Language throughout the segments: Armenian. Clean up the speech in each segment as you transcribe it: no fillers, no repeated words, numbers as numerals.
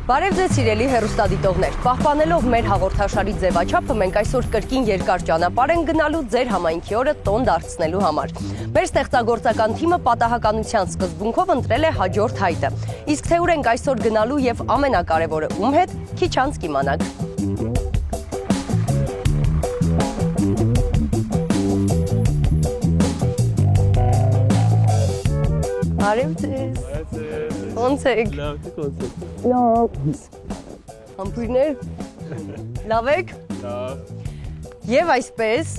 Բարև ձեզ սիրելի հեռուստադիտողներ, պահպանելով մեր հաղորդաշարի ձևաչափը մենք այսօր կրկին երկար ճանապարհ ենք գնալու ձեր համայնքի օրը տոն դարձնելու համար։ Մեր ստեղծագործական թիմը պատահականության սկզբունքով ընտրել է հաջորդ հայտը։ Իսկ թե ուր ենք այսօր գնալու եւ ամենակարևորը ում հետ, քիչ անց կիմանաք։ Բարև ձեզ։ Ոնց եք։ Լավ։ Համբույրներ։ Լավ եք։ Լավ։ Եվ այսպես,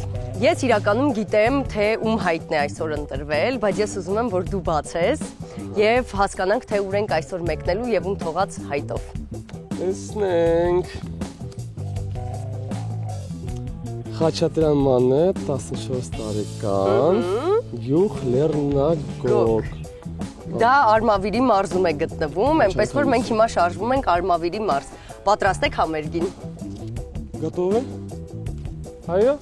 ես իրականում գիտեմ, թե ում հայտն է այսօր ընտրվել, բայց ես ուզում եմ, որ դու բացես եւ հասկանանք, թե ուր ենք այսօր մեկնելու եւ ում թողած հայտով։ Տեսնենք։ Խաչատրյան Մանե, 14 տարեկան, յուղ Լեռնագոգ։ Դա Արմավիրի մարզում է գտնվում, այնպես որ մենք հիմա շարժվում ենք Արմավիրի մարզ։ Պատրաստ եք համերգին։ Գտով եք։ Այո։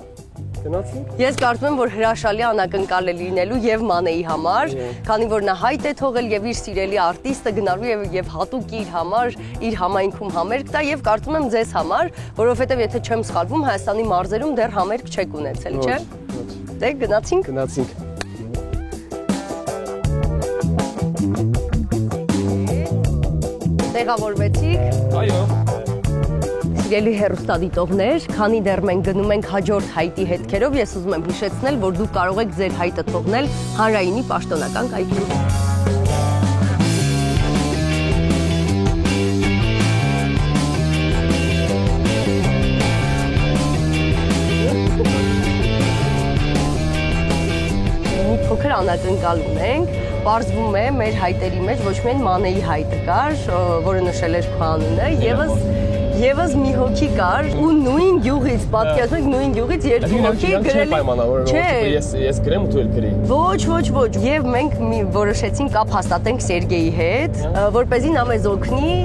Գնացինք։ Ես կարծում եմ, որ հրաշալի անակնկալ է լինելու եւ Մանեի համար, քանի որ նա հայտ է թողել եւ իր սիրելի արտիստը գնալու եւ հատուկ իր համար իր համայնքում համերգ տա եւ կարծում եմ ձեզ համար, որովհետեւ եթե չեմ սխալվում, Հայաստանի մարզերում դեռ համերգ չեք ունեցել, չէ՞։ Դե գնացինք։ Գնացինք։ Տեղավորվեցիք։ Այո։ Սիրելի հեռուստադիտողներ, քանի դեռ մենք գնում ենք հաջորդ հայտի հետքերով, ես ուզում եմ հիշեցնել, որ դուք կարող եք ձեր հայտը թողնել հանրայինի պաշտոնական կայքում։ Մի փոքր անակնկալ ունենք, պարզվում է մեր հայտերի մեջ ոչ միայն Մանեի հայտը կար, որը նշել էր քո անունը, Եվս մի հոգի կար ու նույն յուղից, պատկերացնեք նույն յուղից երկու հոգի գրել ես գրեմ ու դու էլ գրի։ Ոչ, եւ մենք որոշեցինք կապ հաստատենք Սերգեյի հետ, որպեսզի նա մեզ օգնի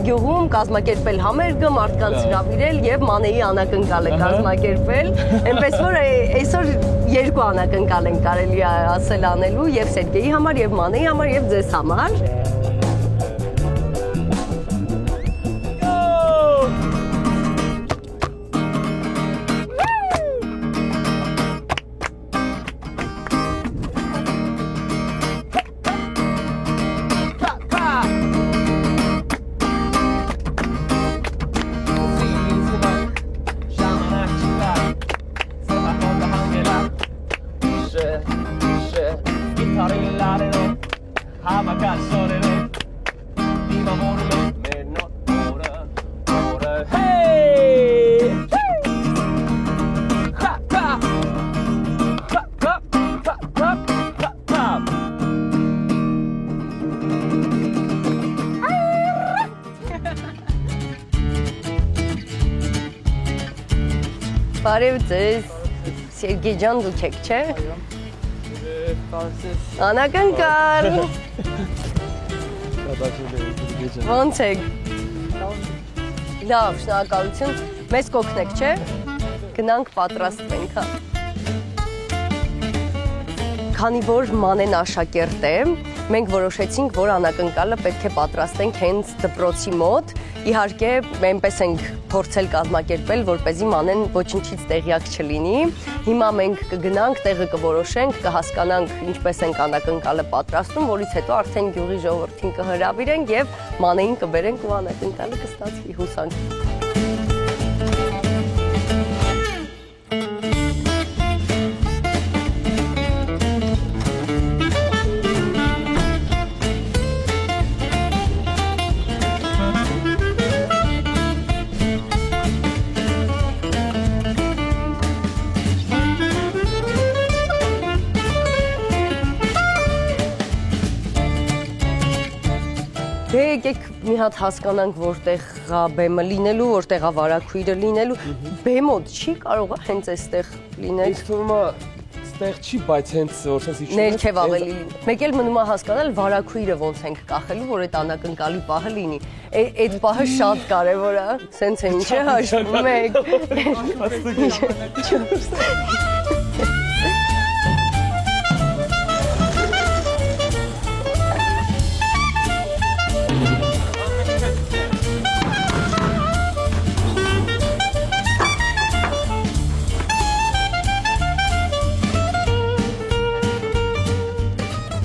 գյուղում կազմակերպել համերգը, մարդկանց հրավիրել եւ Մանեի անակնկալը կազմակերպել, այնպես որ այսօր երկու անակնկալ են կարելի ասել անելու եւ Սերգեյի համար եւ Մանեի համար եւ ձեզ համար։ Բարև ձեզ, Սերգեյ ջան, դուք եք, չէ՞։ Անակնկալ։ Ոնց եք։ Լավ, շնորհակալություն։ Մեզ կօգնեք, չէ՞։ Գնանք պատրաստվենք, հա։ Քանի որ Մանեն աշակերտ է, մենք որոշեցինք, որ անակնկալը պետք է պատրաստենք հենց դպրոցի մոտ։ Իհարկե, այնպես ենք փորձել կազմակերպել, որպեսզի Մանեն ոչինչից տեղյակ չլինի։ Հիմա մենք կգնանք, տեղը կորոշենք, կհասկանանք ինչպես ենք անակնկալը պատրաստում, որից հետո արդեն գյուղի ժողովրդին կհրավիրենք եւ Մանեին կբերենք ու անակնկալը կստացվի հուսանք։ Դե եկեք մի հատ հասկանանք, որտեղ է բեմը լինելու, որտեղ է վարակույրը լինելու։ Բեմոտ չի կարող է հենց այստեղ լինել։ Ինձ թվում է ստեղ չի, բայց հենց որ sense իջնում։ Ներքև ավելի լինի։ Մեկ էլ մնում է հասկանալ վարակույրը ոնց ենք կախելու, որ այդ անակնկալի պահը լինի։ Այդ պահը շատ կարևոր է, sense է ինչ է հաշվում եք։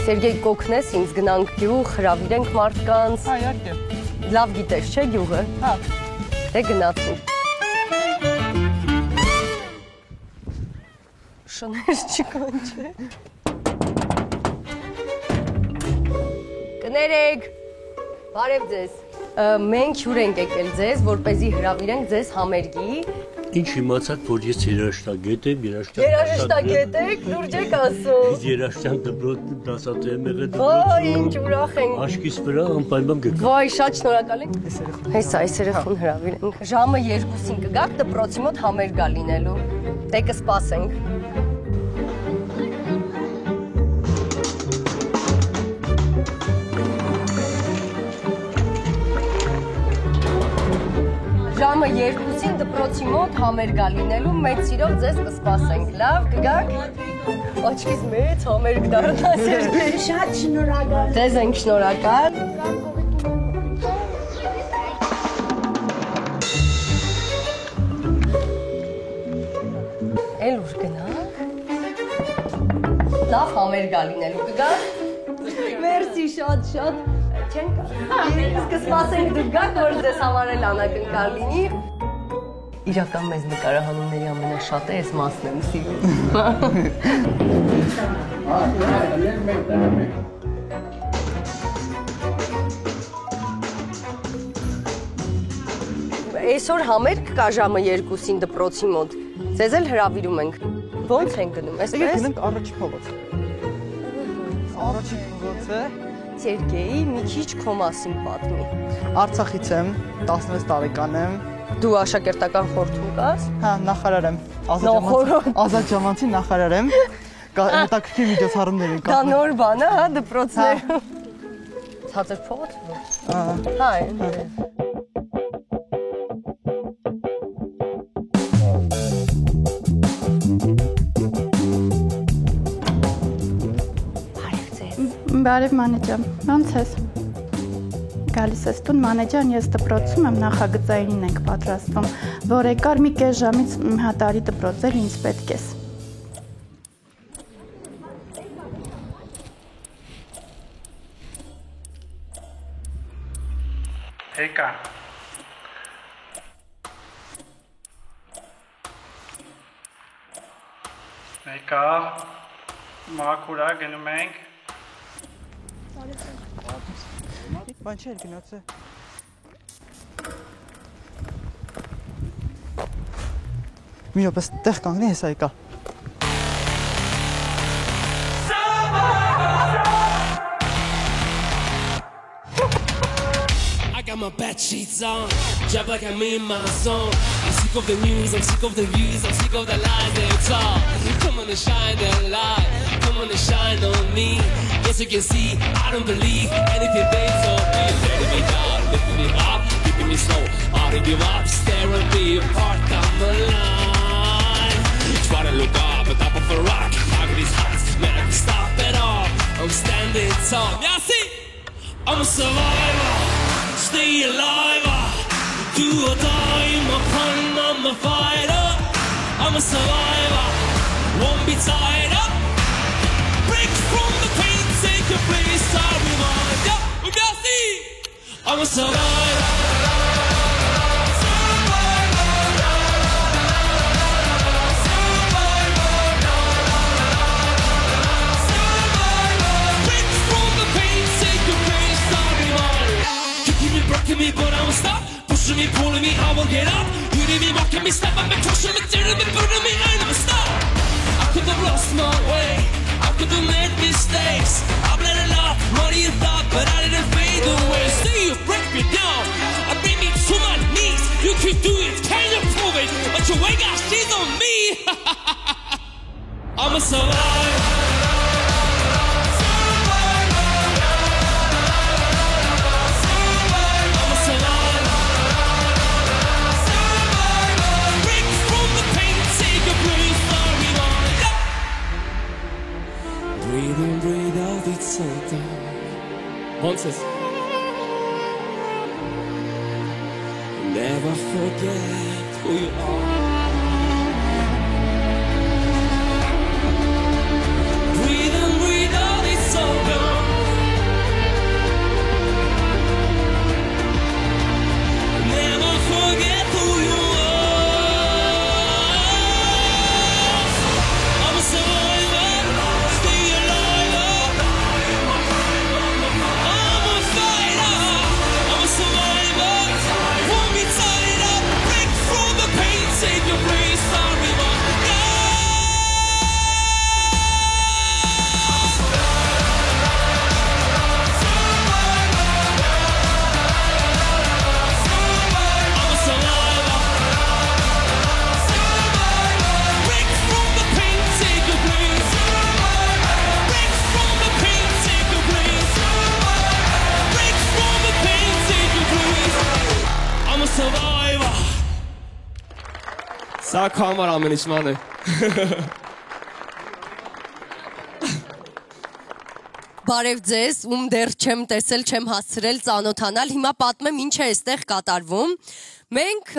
Սերգեյ կօգնես ինձ գնանք գյուղ, հրավիրենք մարդկանց։ Հա, իհարկե։ Լավ գիտես, չէ՞ գյուղը։ Հա։ Դե գնացինք։ Շներ չկան, չէ։ Կներեք։ Բարև ձեզ։ Մենք հյուր ենք եկել ձեզ, որպեսզի հրավիրենք ձեզ համերգի։ Ինչ իմացաք, որ ես երաժշտագետ եմ, Երաժշտագետ եք, լուրջ եք ասում։ երաժշտական դպրոց դասատու եմ եղել Վայ, ինչ ուրախ ենք։ Աշկիս վրա անպայման գկա։ Վայ, շատ շնորհակալ ենք։ Հեսա, այս երեխուն հրավիրենք։ Ժամը 2-ին կգաք դպրոցի մոտ համերգ ա լինելու։ Դե կսպասենք։ Ժամը 2-ին դպրոցի մոտ համերգ ա լինելու, մեծ սիրով ձեզ կսպասենք, լավ, կգաք։ Աչքիս մեծ համերգ դառնա Սերգեյ։ Շատ շնորհակալ։ Ձեզ ենք շնորհակալ։ Էլ ուր գնանք։ Լավ համերգ ա լինելու, կգաք։ Մերսի, շատ։ Չեն կա։ Ես կսպասենք դուք գաք, որ ձեզ համար էլ անակնկալ լինի։ Իրական մեզ նկարահանումների ամենաշատը այս մասն եմ սիրում։ Այսօր համերգ կա ժամը 2-ին դպրոցի մոտ։ Ձեզ էլ հրավիրում ենք։ Ո՞նց են գնում, այսպես։ Գնանք առաջի փողոց։ Առաջի փողոցը։ Սերգեյ, մի քիչ քո մասին պատմի։ Արցախից եմ, 16 տարեկան եմ։ Դու աշակերտական խորհրդում կաս։ Հա, նախարար եմ։ Ազատ ժամանցի նախարար եմ։ Հետաքրքիր միջոցառումներ են Դա նոր բան է, հա, դպրոցներում։ Ցածր փողոց։ Հա։ Բարև մանեջան, ոնց ես։ Գալիս ես տուն մանեջան, ես դպրոցում եմ, նախագծային ենք պատրաստվում, որ եկար մի կես ժամից հատարի դպրոցել ինձ պետք ես։ Եկա։ Եկա, մաքուրա գնում ենք։ Բան չէ, գնաց է։ Մի րոպե, տեղ կանգնի, հեսա եկա։ I got my bed sheets on, job like I'm in my zone. I'm sick of the news, I'm sick of the views, I'm sick of the lies they talk. Come on and shine that light, come on and shine on me. Yes, you can see, I don't believe anything they told me. Letting me down, lifting me up, keeping me slow. I don't give up, stare at me apart, I'm alive. Try to look up, on top of a rock. I got these hearts, man, I can stop it all. I'm standing tall. Yeah, see, I'm a survivor. Stay alive, do or die in my prime, I'm a fighter. I'm a survivor, won't be tied up. Break from the pain, take a place, I'll revive. Yeah, I'm a survivor. Breaking me, but I won't stop. Pushing me, pulling me, I will get up. Hitting me, mocking me, stepping me, crushing me, tearing me, burning me, I never stop. I could have lost my way, I could have made mistakes. I bled a lot, more than you thought, but I didn't fade away. See you break me down, I bring me to my knees. You can do it, can you prove it? But your way got she's on me. I'm a survivor. Breathe in, breathe out, it's so done. Once is never forget who you are. Breathe in, breathe out, it's so done. Սա քո համար ամեն ինչ ման է։ Բարև ձեզ, ում դեռ չեմ տեսել, չեմ հասցրել ծանոթանալ, հիմա պատմեմ ինչ է այստեղ կատարվում։ Մենք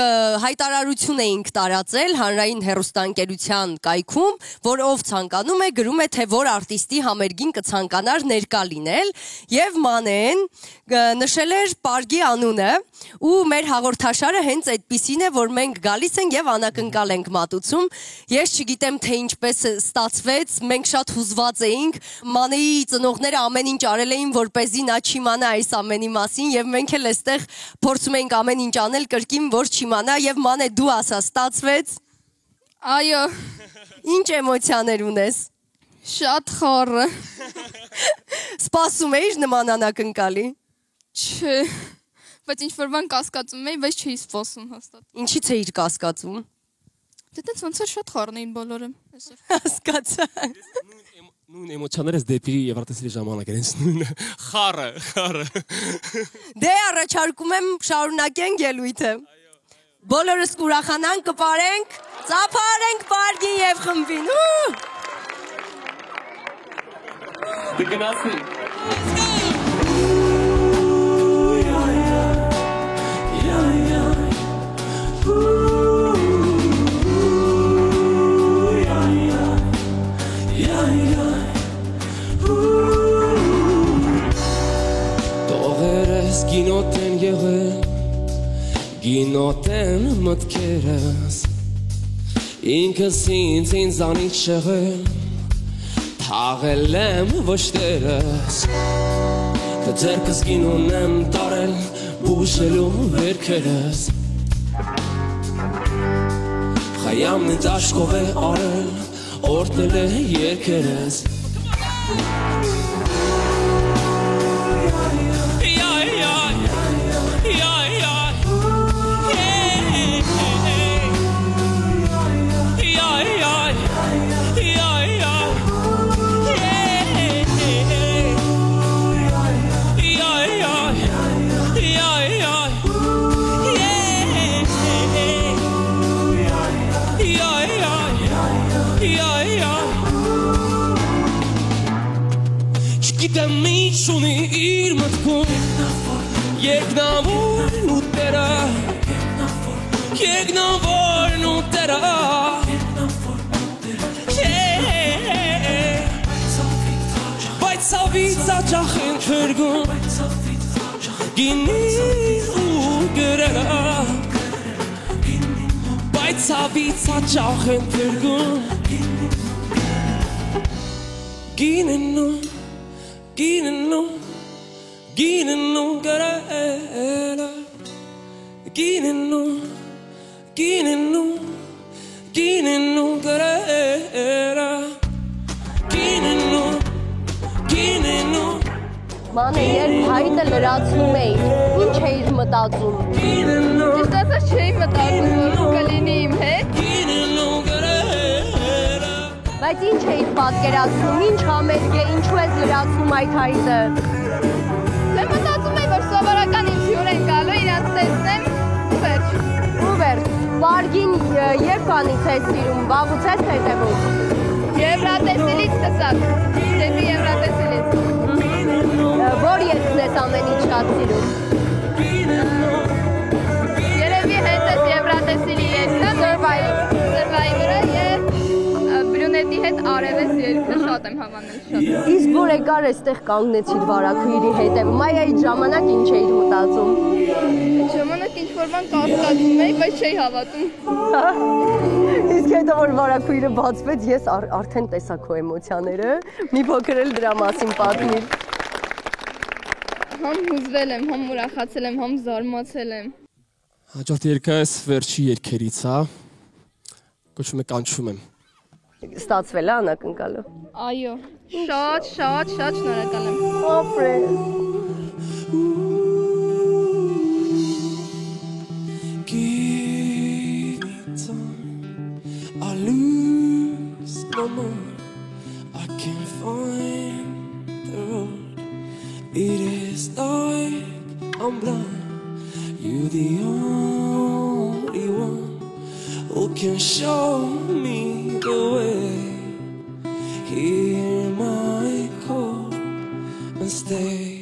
հայտարարություն էինք տարածել հանրային հեռուստաընկերության կայքում, որ ով ցանկանում է գրում է, թե որ արտիստի համերգին կցանկանար ներկա լինել, եւ Մանեն նշել էր Պարգի անունը, ու մեր հաղորդաշարը հենց այդպիսին է, որ մենք գալիս ենք եւ անակնկալ ենք մատուցում։ Ես չգիտեմ, թե ինչպես ստացվեց, մենք շատ հուզված էինք, Մանեի ծնողները ամեն ինչ արել էին, որպեսզի նա չիմանա այս ամենի մասին, եւ մենք էլ այստեղ փորձում ենք ամեն ինչ անել կրկին, որ չիմանա, եւ Մանե դու ասա, ստացվեց։ Այո, Ինչ էմոցիաներ ունես։ շատ խորը։ Սպասում էիր նման անակնկալի։ Չէ, բայց ինչ-որ բան կասկածում էի, բայց չէի սպասում հաստատ։ Ինչից էիր կասկածում։ Դե տենց ոնց էր շատ խորն էին բոլորը այսօր։ Հասկացա։ Նույն էմոցիաները դեպի Եվրատեսիլի ժամանակ են, նույնը խառը։ Դե առաջարկում եմ շարունակենք ելույթը։ Բոլորս կուրախանանք, կպարենք, ծափարենք Պարգին եւ խմբին։ Դե գնացի։ Տողերս գինոտ են եղել, գինոտ են մտքերս, ինքս ինձանից շեղել, թաղել եմ վշտերս, թե ձերքս գինոն եմ տարել, բուժելու վերքերս, խայամն ինձ աշկով է արել, օրտել է երկերս, Չունի իր մտքում Երկնավորն ու տերը Երկնավորն ու տերը Բայց սավից աճախ են թրգում Գինի ու գրերը Բայց սավից աճախ են թրգում Գինենու Ginenu garela Ginenu garela Ginenu Մանե, երբ հայտը լրացնում էիր, ինչ էիր մտածում։ Ճիշտ ասած չէի մտածում, որ կլինի իմ հետ։ Բայց ինչ էիր պատկերացնում, ինչ համերգ է, ինչու ես լրացնում այդ հայտը։ Դե մտածում էի, որ սովորական ինձ հյուր են գալու, իրանց տեսնեմ ու վերջ։ Ու վերջ, Պարգին երբ անից ես սիրում, վաղուց ես հետևում։ Եվրատեսիլից տեսած, դեպի Եվրատեսիլից։ Որ եսն ես ամենից շատ սիրում։ Երևի հենց այս Եվրատեսիլի եսնը, Survivor-ը և Բրյունետի հետ արևես երկը շատ եմ հավանել, շատ։ Իսկ որ եկար այստեղ կանգնեցիր վարակույրի հետևում, այդ ժամանակ ինչ էիր մտածում։ Այդ ժամանակ ինչ-որ բան կասկածում էի, բայց չէի հավատում։ Իսկ հետո որ վարակույրը բացվեց, ես արդեն տեսա քո էմոցիաները, մի փոքր էլ դրա մասին պատմիր։ Համ հուզվել եմ, համ ուրախացել եմ, համ զարմացել եմ։ Հաջորդ երգը վերջի երգերից է, կոչվում է կանչում եմ։ Ստացվել է անակնկալը։ Այո, շատ շնորհակալ եմ։ Ապրես։ Give me time, I lose my mind, I can't find the road. It is like I'm blind, you're the only one who can show me the way. Hear my call and stay.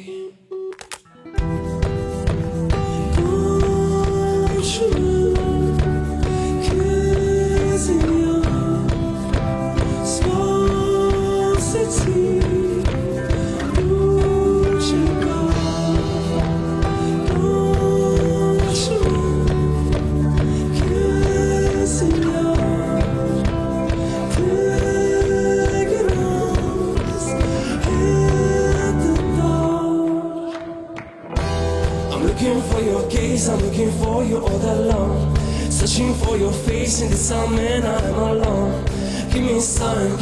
I'm looking for you all alone, searching for your face in the sun, man, I'm alone. Give me a sign,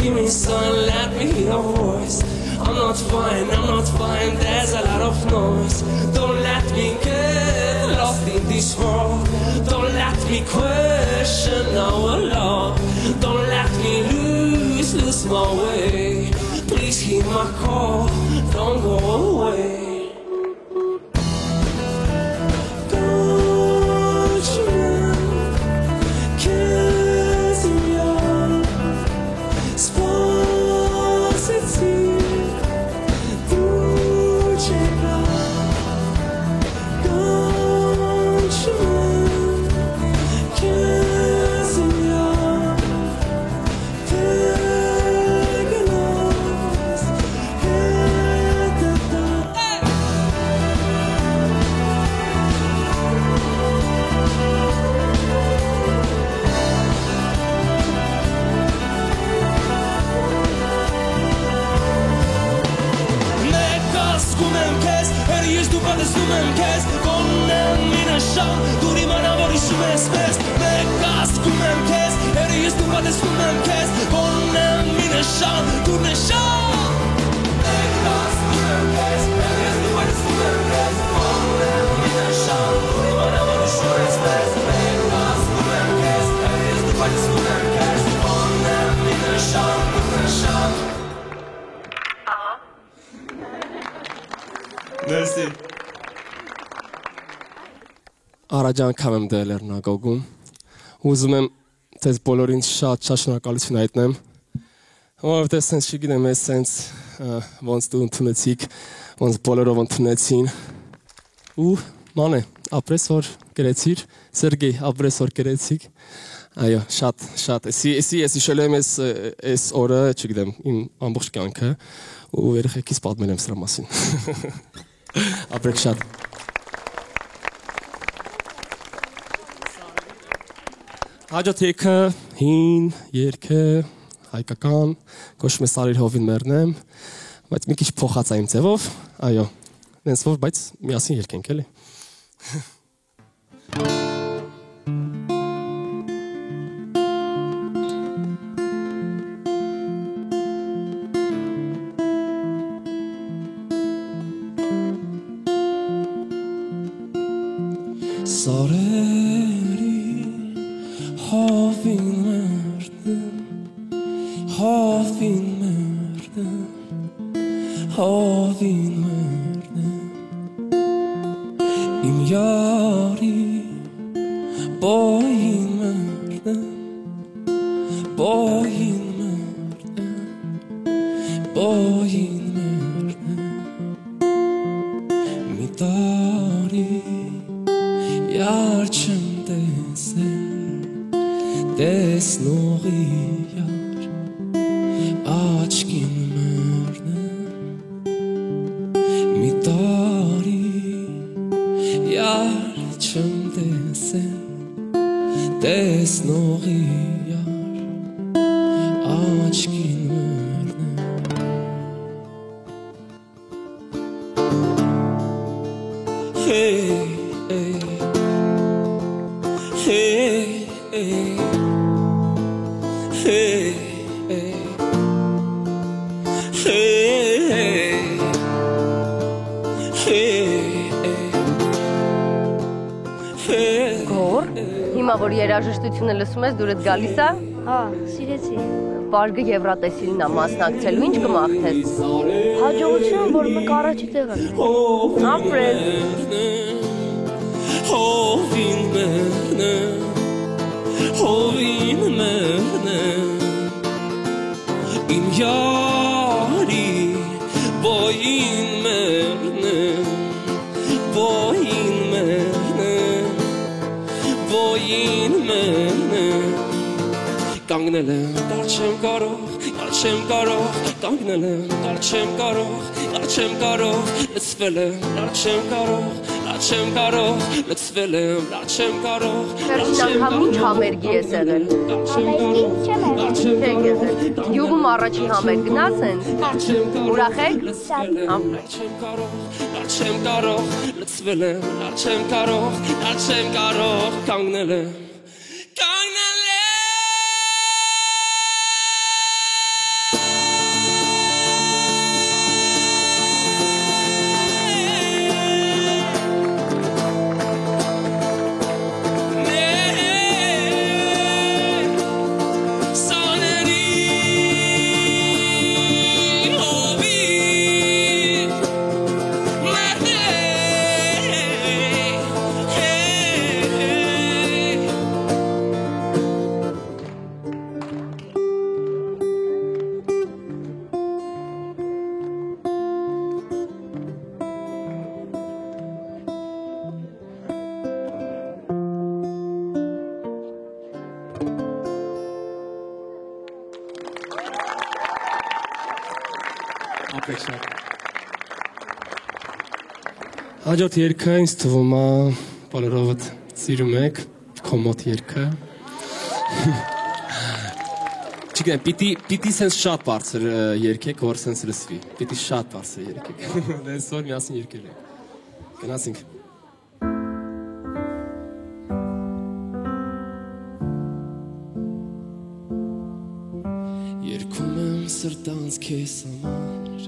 let me hear your voice. I'm not fine, there's a lot of noise. Don't let me get lost in this world. Don't let me question our love. Don't let me lose my way. Please hear my call, don't go away. Merci. Առաջ եմ դել Լեռնագոգում։ Ուզում եմ ձեզ բոլորին շատ շնորհակալություն հայտնեմ։ Որովհետև sense չգիտեմ, ես sense ոնց դու ընդունեցիք, ոնց բոլորով ընդունեցին։ Ու մանե, ապրես որ գրեցիր, Սերգեյ, ապրես որ գրեցիք։ Այո, շատ։ Ես հիշել եմ այս օրը, չգիտեմ, իմ ամբողջ կյանքը ու երեխեքիս պատմել եմ սրա մասին։ Ապրեք շատ։ Հաջորդը հին երգը հայկական, կոչվում է Սարիր հովին մեռնեմ, բայց մի քիչ փոխած է իմ ձևով, այո, նենց որ, բայց միասին երգենք էլի։ Սարերի հովին մեռնեմ, հովին մեռնեմ, իմ յարի բոյին մեռնեմ, բոյին մեռնեմ, մի տարի Yar չեմ տեսել, տեսնողի yar, աչքին մեռնեմ, մի տարի yar չեմ տեսել, տեսնողի yar, աչքին մեռնեմ. Hey, hey. Hey, hey, hey, hey, hey. Գոր, հիմա որ երաժշտությունը լսում ես, դուրդ գալիս է։ Հա, սիրեցի։ Պարգը Եվրատեսիլին է մասնակցելու, ինչ կմաղթես։ Հաջողություն, որ մենք առաջի տեղը։ Ապրես։ Հովին մեռնեմ, Հովին մերնեմ Իմ յարի Բոյին մերնեմ Բոյին մերնեմ Բոյին մերնեմ Կանգնել եմ, դար չեմ կարող, կանգնել եմ, դար չեմ կարող, լծվել եմ, դար չեմ կարող, լծվել եմ, դար չեմ կարող, Վերջին անգամ ինչ համերգի ես եղել։ Չեք եղել։ Գյուղում առաջին համերգ գնաց են։ Ուրախ եք։ դար չեմ կարող, լծվել եմ, դար չեմ կարող, կանգնել եմ, Հաջորդ երգը ինձ թվում է բոլորովդ սիրում եք քո մոտ երգը Չգիտեմ, պիտի սենց շատ բարձր երգեք, որ սենց լսվի Պիտի շատ բարձր երգեք Դες որ միասին երգել ենք Գնացինք Երգում եմ սրտանց քեզ համար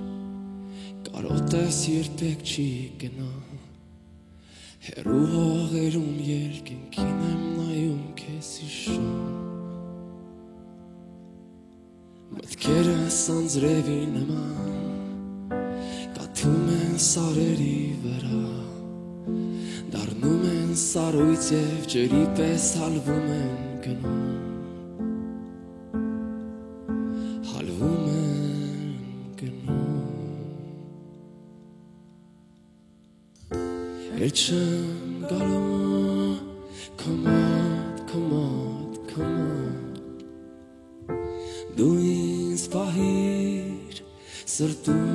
Կարոտ ես երբեք չի գնա Հերու հողերում երկինքին եմ նայում քեզ հիշում Մտքերս անձրևի նման Կաթում են սարերի վրա Դառնում են սառույց և ջրի պես հալվում են գնում Հալվում են գնում Էր չեմ գալու Կոմոդ Դու ինձ պահիր Սրտում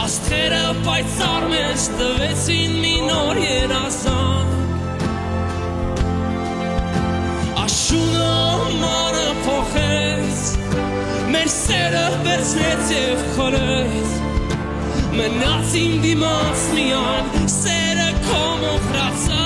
Աստղերը պայծառ մեզ տվեցին մի նոր երազանք Աշունը մանը փոխեց Մեր սերը վերցրեց և խորեց Մնացին դիմաց միայն սերը քո մոխրացած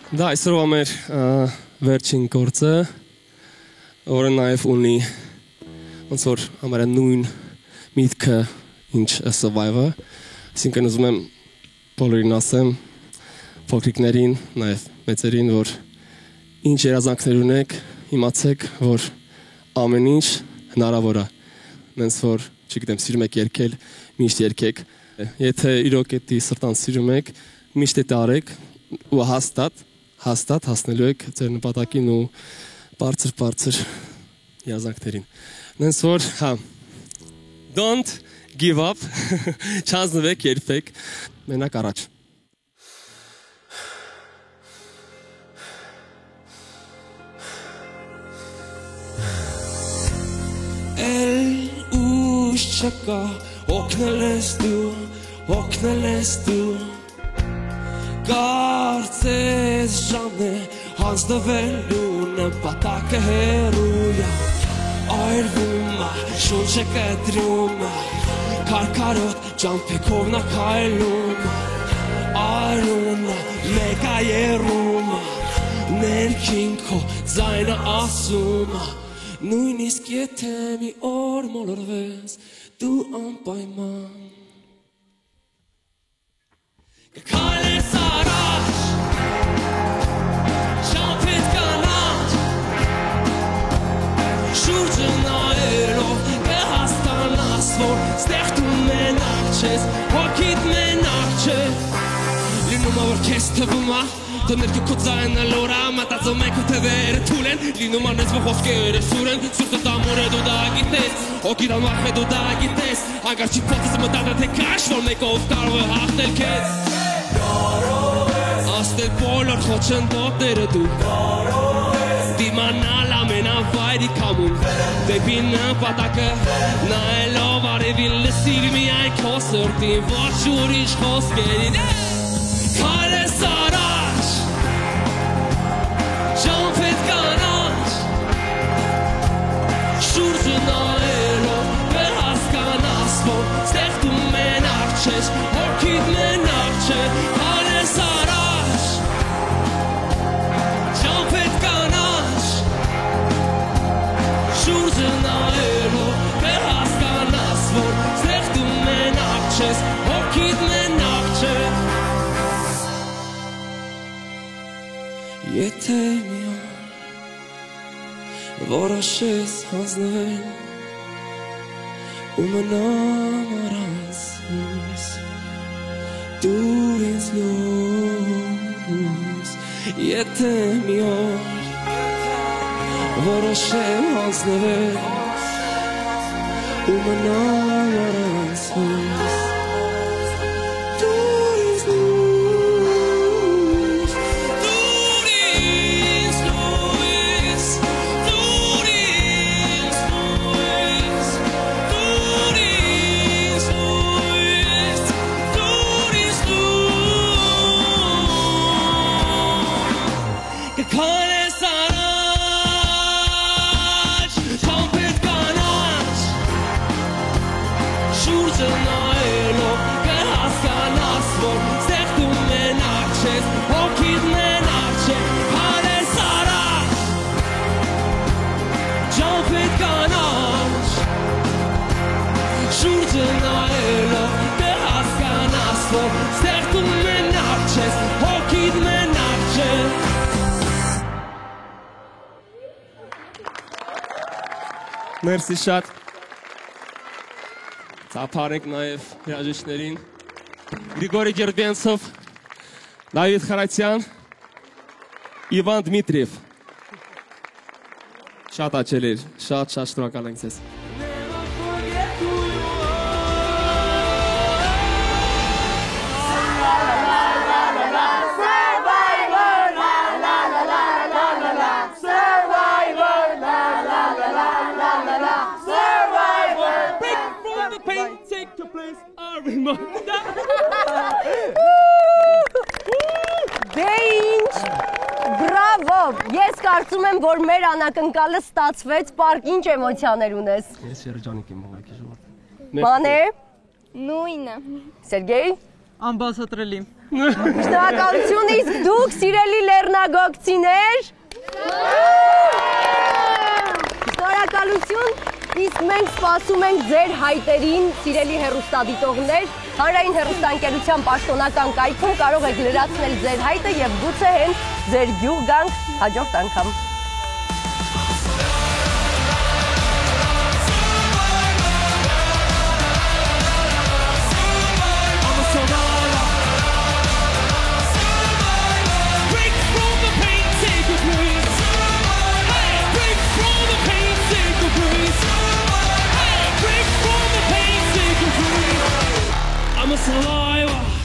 Դա այսօրվա մեր վերջին գործը, որը նաև ունի ոնց որ համարյա նույն միտքը, ինչ Survivor, այսինքն ուզում եմ բոլորին ասեմ, փոքրիկներին, նաև մեծերին, որ ինչ երազանքներ ունեք, իմացեք, որ ամեն ինչ հնարավոր է։ Նենց որ, չգիտեմ, սիրում եք երգել, միշտ երգեք։ Եթե իրոք էդի սրտան սիրում եք, միշտ էդ արեք ու հաստատ հասնելու եք ձեր նպատակին ու բարձր երազանքներին։ Նենց որ, don't give up, չանձնվեք, երբեք, մենակ առաջ։ El ուշ չկա, օգնել ես դու Կարծես ժամն է հանձնվելու նպատակը հեռու Այրվում է, շունչը կտրում է Քարքարոտ ճամփեքով նա քայլում Արունը մեկ է երում Ներքին քո ձայնը ասում Նույնիսկ եթե մի օր մոլորվես Դու անպայման Քայլես առաջ Շամփետ կանաչ Շուրջը նայելով կհասկանաս որ Ստեղ դու մենակ չես Հոգիդ մենակ չէ Լինում որ քեզ թվում Դու ներքի քո ձայնը լորա Մտածում եք ու թևերը թուլ են Լինում անես որ խոսքերը սուր են Սուրտը տամուր է դու դա գիտես Օգիդ ամախ է դու դա գիտես Հանգար չի փոխես մտադրը թե կաշ Որ մեկով կարող է հաղթել քեզ Աստել բոլոր խոչընդոտները դու Դիմանալ ամենավայրի կամում Դեպի նպատակը Նայելով արևին լսիր միայն քո սրտին Ոչ ուրիշ խոսքերին Քայլես առաջ Ճամփետ կանաչ Շուրջը նայելով կհասկանաս որ Ստեղ դու մենակ չես Հոգիդ մենակ չէ Քայլես առաջ Ճամփետ կանաչ Շուրջը նայելով կհասկանաս որ Ստեղ դու մենակ չես Հոգիդ մենակ չէ Եթե մի օր որոշես հանձնվել ու մնամ առանց ինձ դու ինձ լույս Եթե մի օր որոշեմ հանձնվել ու մնամ առանց ինձ Մերսի շատ Ծափարենք նաև հրաժեշտներին Գրիգորի Գերդենցով Դավիթ Խարատյան Իվան Դմիտրիև Շատ աչելիր, շատ շնորհակալ ենք ձեզ Դե ինչ, բրավո, ես կարծում եմ, որ մեր անակնկալը ստացվեց, պարկ ինչ էմոցիաներ ունես։ Ես երջանիկ եմ հողիկի ժողովրդին։ Մանե։ Նույնը։ Սերգեյ։ Անբացատրելի։ Շնորհակալություն, իսկ դուք սիրելի լեռնագործիներ։ Շնորհակալություն, իսկ մենք սպասում ենք ձեր հայտերին, սիրելի հեռուստադիտողներ, հանրային հեռուստաընկերության պաշտոնական կայքում կարող եք լրացնել ձեր հայտը եւ գուցե հենց ձեր գյուղ գանք հաջորդ անգամ։ I'm a survivor.